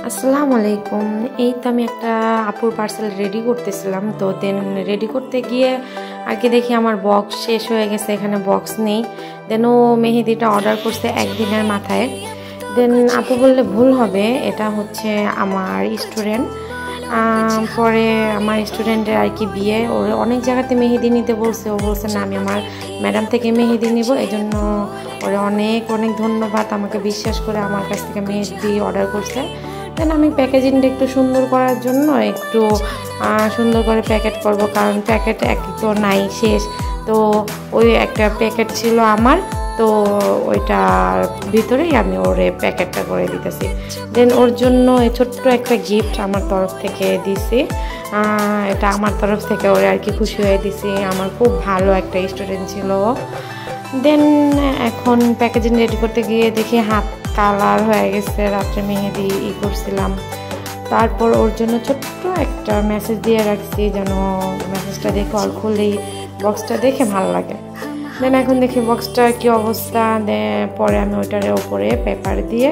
আসসালামু আলাইকুম। এই তো আমি একটা আপুর পার্সেল রেডি করতেছিলাম, তো দেন রেডি করতে গিয়ে আগে দেখি আমার বক্স শেষ হয়ে গেছে, এখানে বক্স নেই। দেন ও মেহেদিটা অর্ডার করছে একদিনের মাথায়। দেন আপু বললে ভুল হবে, এটা হচ্ছে আমার স্টুডেন্ট। পরে আমার স্টুডেন্টের আর কি বিয়ে, ওর অনেক জায়গাতে মেহেদি নিতে বলছে, ও বলছে না আমি আমার ম্যাডাম থেকে মেহেদি নিব। এই জন্য ওরে অনেক অনেক ধন্যবাদ, আমাকে বিশ্বাস করে আমার কাছ থেকে মেহেদি অর্ডার করছে। দেন আমি প্যাকেজিংটা একটু সুন্দর করার জন্য একটু সুন্দর করে প্যাকেট করব, কারণ প্যাকেট এক তো নাই, শেষ। তো ওই একটা প্যাকেট ছিল আমার, তো ওইটার ভিতরেই আমি ওরে প্যাকেটটা করে দিতেছি। দেন ওর জন্য এই ছোট্ট একটা গিফট আমার তরফ থেকে দিছি, এটা আমার তরফ থেকে ওরে আর কি খুশি হয়ে দিছি। আমার খুব ভালো একটা স্টুডেন্ট ছিল। দেন এখন প্যাকেজিং রেডি করতে গিয়ে দেখি হাত কালার হয়ে গেছে, রাত্রে মেহেদি করছিলাম। তারপর ওর জন্য ছোট্ট একটা মেসেজ দিয়ে রাখছি, যেন মেসেজটা দেখে অল খুললেই বক্সটা দেখে ভালো লাগে। দেন এখন দেখি বক্সটা কি অবস্থা। পরে আমি ওইটার উপরে পেপার দিয়ে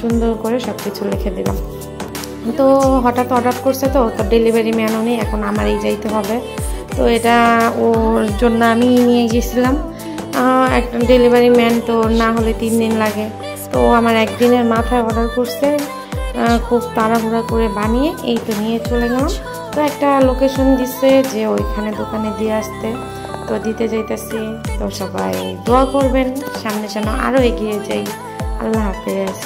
সুন্দর করে সব কিছু লিখে দিলাম। তো হঠাৎ অর্ডার করছে, তো ডেলিভারি ম্যানও নেই, এখন আমারই যাইতে হবে। তো এটা ওর জন্য আমি নিয়ে গেছিলাম। একটা ডেলিভারি ম্যান তো না হলে 3 দিন লাগে, তো আমার একদিনের মাথায় অর্ডার করছে, খুব তাড়াহুড়া করে বানিয়ে এই তো নিয়ে চলে গেলাম। তো একটা লোকেশন দিচ্ছে যে ওইখানে দোকানে দিয়ে আসতে, তো দিতে যাইতেছি। তো সবাই দোয়া করবেন সামনে যেন আরও এগিয়ে যাই। আল্লাহ হাফেজ।